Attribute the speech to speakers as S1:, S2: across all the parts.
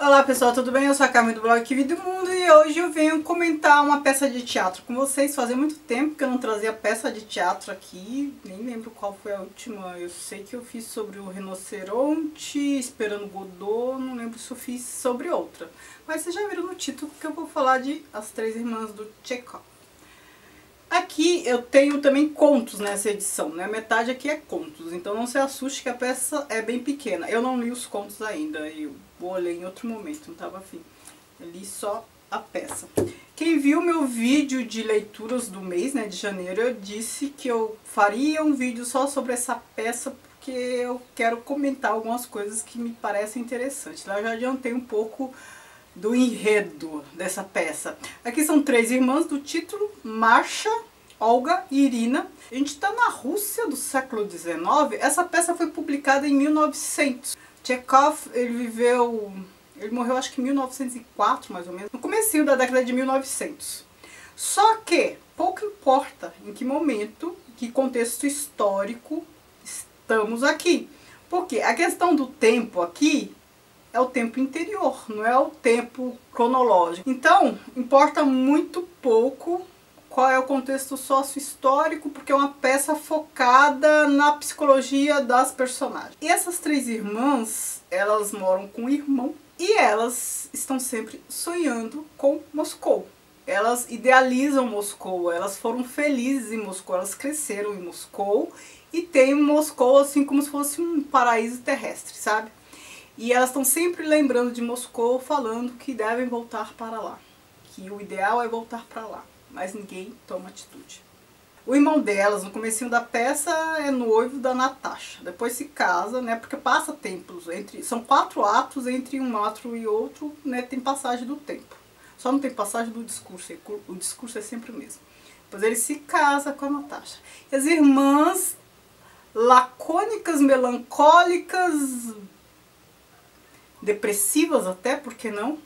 S1: Olá pessoal, tudo bem? Eu sou a Carmen do blog Que Vida do Mundo e hoje eu venho comentar uma peça de teatro com vocês. Fazia muito tempo que eu não trazia peça de teatro aqui, nem lembro qual foi a última. Eu sei que eu fiz sobre o Rinoceronte, Esperando Godot, não lembro se eu fiz sobre outra. Mas vocês já viram no título que eu vou falar de As Três Irmãs do Tchekhov. Aqui eu tenho também contos nessa edição, né? Metade aqui é contos, então não se assuste que a peça é bem pequena. Eu não li os contos ainda, eu vou ler em outro momento, não estava afim. Eu li só a peça. Quem viu meu vídeo de leituras do mês, né, de janeiro, eu disse que eu faria um vídeo só sobre essa peça, porque eu quero comentar algumas coisas que me parecem interessantes. Lá eu já adiantei um pouco do enredo dessa peça. Aqui são três irmãs do título, Masha, Olga e Irina. A gente está na Rússia do século XIX. Essa peça foi publicada em 1900. Tchekhov, ele morreu acho que em 1904, mais ou menos, no comecinho da década de 1900. Só que pouco importa em que momento, em que contexto histórico estamos aqui. Porque a questão do tempo aqui é o tempo interior, não é o tempo cronológico. Então, importa muito pouco qual é o contexto sócio-histórico, porque é uma peça focada na psicologia das personagens. E essas três irmãs, elas moram com o irmão e elas estão sempre sonhando com Moscou. Elas idealizam Moscou, elas foram felizes em Moscou, elas cresceram em Moscou e têm Moscou assim como se fosse um paraíso terrestre, sabe? E elas estão sempre lembrando de Moscou, falando que devem voltar para lá. Que o ideal é voltar para lá, mas ninguém toma atitude. O irmão delas, no comecinho da peça, é noivo da Natasha. Depois se casa, né, porque passa tempos. São 4 atos, entre um ato e outro, né, tem passagem do tempo. Só não tem passagem do discurso, o discurso é sempre o mesmo. Depois ele se casa com a Natasha. E as irmãs, lacônicas, melancólicas, depressivas até, por que não?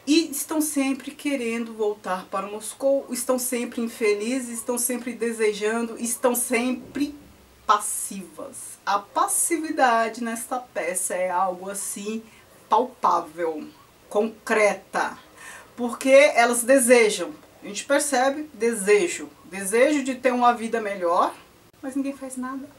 S1: E estão sempre querendo voltar para Moscou, estão sempre infelizes, estão sempre desejando, estão sempre passivas. A passividade nesta peça é algo assim palpável, concreta, porque elas desejam, a gente percebe desejo de ter uma vida melhor, mas ninguém faz nada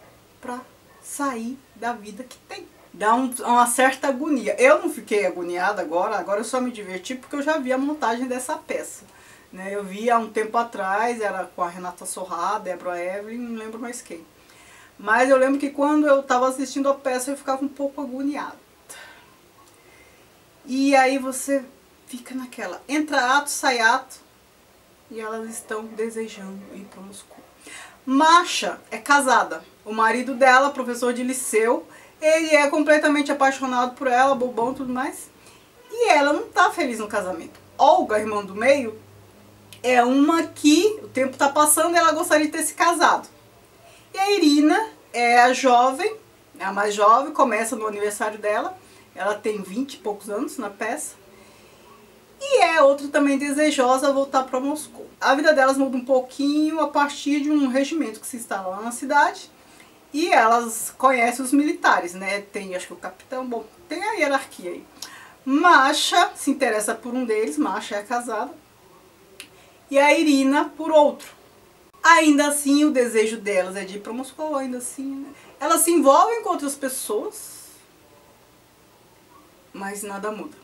S1: para sair da vida que tem. Dá uma certa agonia. Eu não fiquei agoniada agora eu só me diverti porque eu já vi a montagem dessa peça. Né? Eu vi há um tempo atrás, era com a Renata Sorrah, Deborah Evelyn, não lembro mais quem. Mas eu lembro que quando eu estava assistindo a peça eu ficava um pouco agoniada. E aí você fica naquela, entra ato, sai ato, e elas estão desejando ir para Moscou. Masha é casada. O marido dela, professor de liceu, ele é completamente apaixonado por ela, bobão e tudo mais. E ela não tá feliz no casamento. Olga, irmã do meio, é uma que o tempo tá passando e ela gostaria de ter se casado. E a Irina é a jovem, é a mais jovem, começa no aniversário dela. Ela tem 20 e poucos anos na peça. E é outra também desejosa a voltar para Moscou. A vida delas muda um pouquinho a partir de um regimento que se instala lá na cidade. E elas conhecem os militares, né? Tem, acho que o capitão, bom, tem a hierarquia aí. Masha se interessa por um deles, Masha é casada. E a Irina por outro. Ainda assim, o desejo delas é de ir para Moscou, ainda assim, né? Elas se envolvem com outras pessoas, mas nada muda.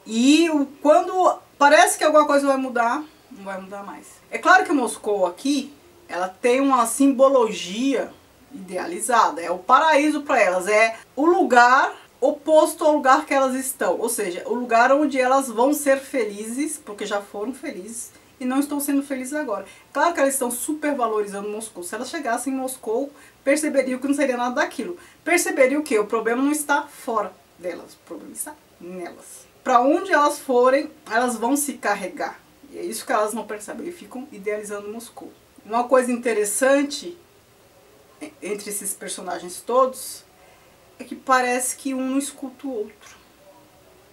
S1: E quando parece que alguma coisa vai mudar, não vai mudar mais. É claro que Moscou aqui, ela tem uma simbologia idealizada, é o paraíso para elas, é o lugar oposto ao lugar que elas estão, ou seja, o lugar onde elas vão ser felizes, porque já foram felizes e não estão sendo felizes agora. Claro que elas estão super valorizando Moscou. Se elas chegassem em Moscou, perceberiam que não seria nada daquilo. Perceberiam que o problema não está fora delas, o problema está nelas. Para onde elas forem, elas vão se carregar. E é isso que elas não percebem, e ficam idealizando Moscou. Uma coisa interessante entre esses personagens todos é que parece que um não escuta o outro.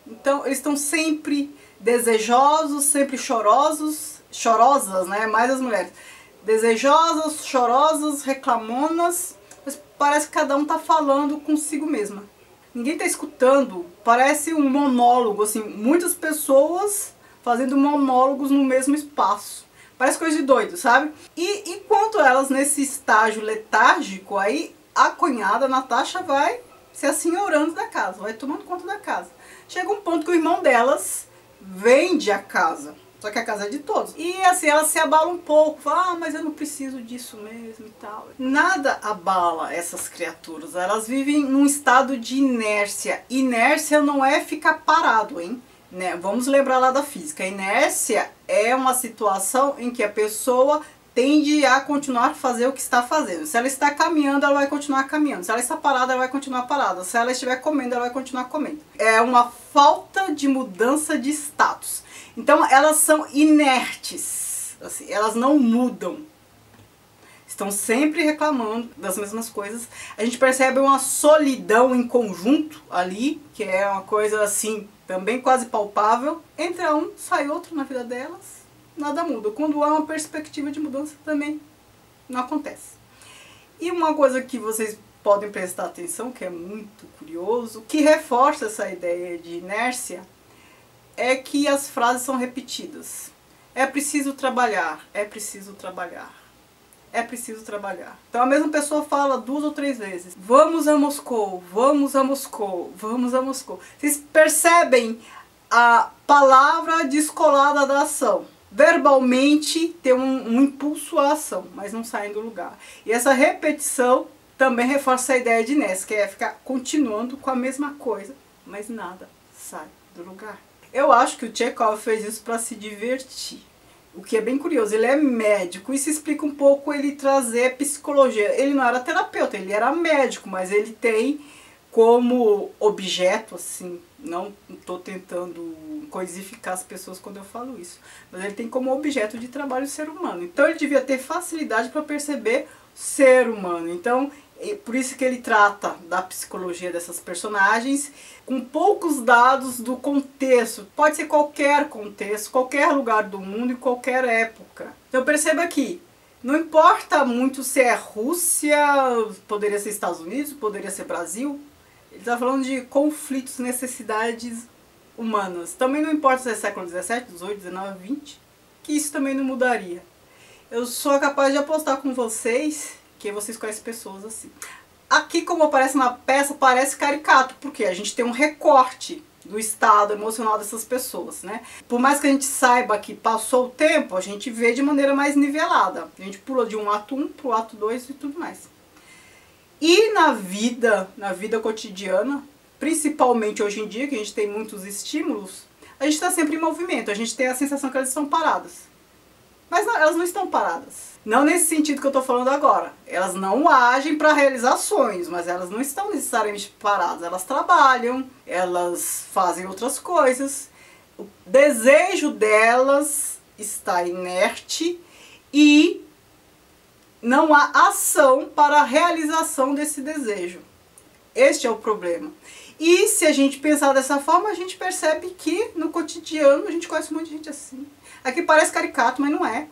S1: Então eles estão sempre desejosos, sempre chorosas, né? Mais as mulheres. Desejosas, chorosas, reclamonas, mas parece que cada um está falando consigo mesma. Ninguém tá escutando. Parece um monólogo, assim, muitas pessoas fazendo monólogos no mesmo espaço. Parece coisa de doido, sabe? E enquanto elas nesse estágio letárgico, aí a cunhada, Natasha, vai se assenhorando da casa, vai tomando conta da casa. Chega um ponto que o irmão delas vende a casa. Só que a casa é de todos. E assim, ela se abala um pouco. Fala, mas eu não preciso disso mesmo e tal. Nada abala essas criaturas. Elas vivem num estado de inércia. Inércia não é ficar parado, hein? Né? Vamos lembrar lá da física. A inércia é uma situação em que a pessoa tende a continuar a fazer o que está fazendo. Se ela está caminhando, ela vai continuar caminhando. Se ela está parada, ela vai continuar parada. Se ela estiver comendo, ela vai continuar comendo. É uma falta de mudança de status. Então elas são inertes, assim, elas não mudam. Estão sempre reclamando das mesmas coisas. A gente percebe uma solidão em conjunto ali, que é uma coisa assim, também quase palpável. Entra um, sai outro na vida delas, nada muda. Quando há uma perspectiva de mudança também não acontece. E uma coisa que vocês podem prestar atenção, que é muito curioso, que reforça essa ideia de inércia, é que as frases são repetidas. É preciso trabalhar, é preciso trabalhar, é preciso trabalhar. Então a mesma pessoa fala 2 ou 3 vezes. Vamos a Moscou, vamos a Moscou, vamos a Moscou. Vocês percebem a palavra descolada da ação. Verbalmente tem um impulso à ação, mas não saem do lugar. E essa repetição também reforça a ideia de inércia, que é ficar continuando com a mesma coisa, mas nada sai do lugar. Eu acho que o Chekhov fez isso para se divertir, o que é bem curioso. Ele é médico, isso explica um pouco ele trazer psicologia. Ele não era terapeuta, ele era médico, mas ele tem como objeto, assim, não estou tentando coisificar as pessoas quando eu falo isso, mas ele tem como objeto de trabalho o ser humano. Então ele devia ter facilidade para perceber o ser humano. Então, por isso que ele trata da psicologia dessas personagens com poucos dados do contexto. Pode ser qualquer contexto, qualquer lugar do mundo e qualquer época. Então perceba aqui, não importa muito se é Rússia, poderia ser Estados Unidos, poderia ser Brasil. Ele está falando de conflitos, necessidades humanas. Também não importa se é século XVII, XVIII, XIX, XX, que isso também não mudaria. Eu sou capaz de apostar com vocês que vocês conhecem pessoas assim. Aqui, como aparece na peça, parece caricato, porque a gente tem um recorte do estado emocional dessas pessoas, né? Por mais que a gente saiba que passou o tempo, a gente vê de maneira mais nivelada. A gente pula de um ato 1 para o ato 2 e tudo mais. E na vida cotidiana, principalmente hoje em dia, que a gente tem muitos estímulos, a gente está sempre em movimento, a gente tem a sensação que elas estão paradas. Mas não, elas não estão paradas. Não nesse sentido que eu estou falando agora. Elas não agem para realizar sonhos, mas elas não estão necessariamente paradas. Elas trabalham, elas fazem outras coisas. O desejo delas está inerte e não há ação para a realização desse desejo. Este é o problema. E se a gente pensar dessa forma, a gente percebe que no cotidiano a gente conhece um monte de gente assim. Aqui parece caricato, mas não é.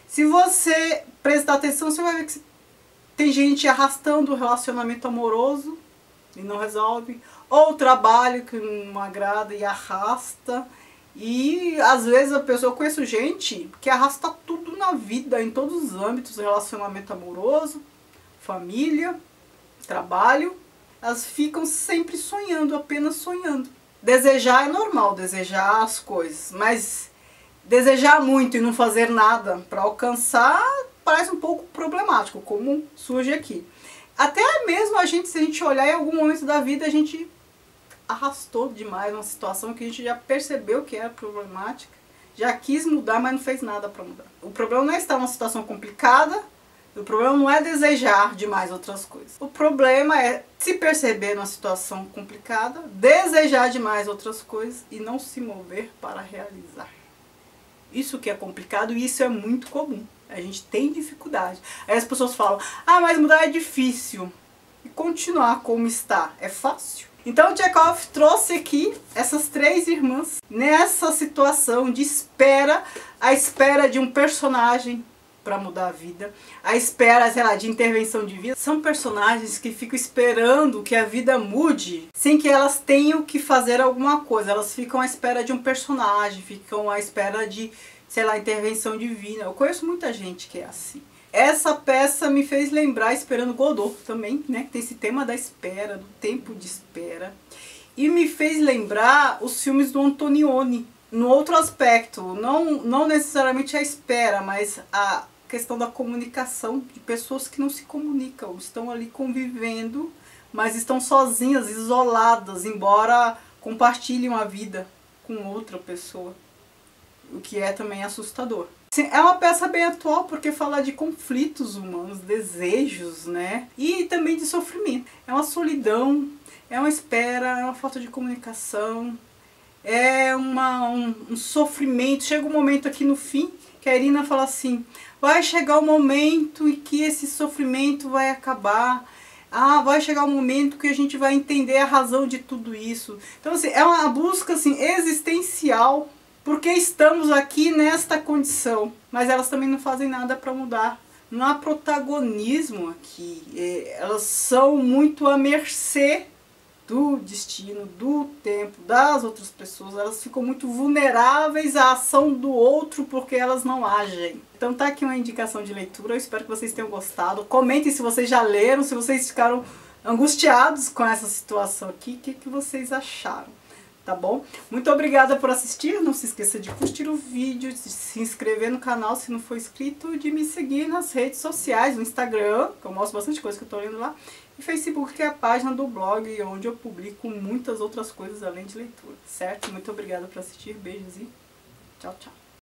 S1: Se você prestar atenção, você vai ver que tem gente arrastando o relacionamento amoroso e não resolve. Ou o trabalho que não agrada e arrasta. E às vezes a pessoa, eu conheço gente que arrasta tudo na vida, em todos os âmbitos, relacionamento amoroso, família, trabalho. Elas ficam sempre sonhando, apenas sonhando. Desejar é normal, desejar as coisas, mas desejar muito e não fazer nada para alcançar parece um pouco problemático, como surge aqui. Até mesmo a gente, se a gente olhar em algum momento da vida, a gente arrastou demais uma situação que a gente já percebeu que era problemática, já quis mudar, mas não fez nada para mudar. O problema não é estar numa situação complicada, o problema não é desejar demais outras coisas. O problema é se perceber numa situação complicada, desejar demais outras coisas e não se mover para realizar. Isso que é complicado e isso é muito comum. A gente tem dificuldade. Aí as pessoas falam, ah, mas mudar é difícil. E continuar como está é fácil? Então o Chekhov trouxe aqui essas 3 irmãs nessa situação de espera, a espera de um personagem para mudar a vida, a espera, sei lá, de intervenção divina. São personagens que ficam esperando que a vida mude sem que elas tenham que fazer alguma coisa. Elas ficam à espera de um personagem, ficam à espera de, sei lá, intervenção divina. Eu conheço muita gente que é assim. Essa peça me fez lembrar Esperando Godot também, né? Tem esse tema da espera, do tempo de espera. E me fez lembrar os filmes do Antonioni, no outro aspecto, não necessariamente a espera, mas a questão da comunicação, de pessoas que não se comunicam, estão ali convivendo, mas estão sozinhas, isoladas, embora compartilhem a vida com outra pessoa, o que é também assustador. É uma peça bem atual porque fala de conflitos humanos, desejos, né? E também de sofrimento. É uma solidão, é uma espera, é uma falta de comunicação, é um sofrimento. Chega um momento aqui no fim que a Irina fala assim, vai chegar o momento em que esse sofrimento vai acabar, vai chegar o momento que a gente vai entender a razão de tudo isso. Então assim, é uma busca assim, existencial, porque estamos aqui nesta condição, mas elas também não fazem nada para mudar. Não há protagonismo aqui, elas são muito à mercê do destino, do tempo, das outras pessoas. Elas ficam muito vulneráveis à ação do outro porque elas não agem. Então tá aqui uma indicação de leitura, eu espero que vocês tenham gostado. Comentem se vocês já leram, se vocês ficaram angustiados com essa situação aqui, o que vocês acharam, tá bom? Muito obrigada por assistir, não se esqueça de curtir o vídeo, de se inscrever no canal se não for inscrito, de me seguir nas redes sociais, no Instagram, que eu mostro bastante coisa que eu tô lendo lá, e Facebook, que é a página do blog, onde eu publico muitas outras coisas além de leitura, certo? Muito obrigada por assistir, beijos e tchau, tchau.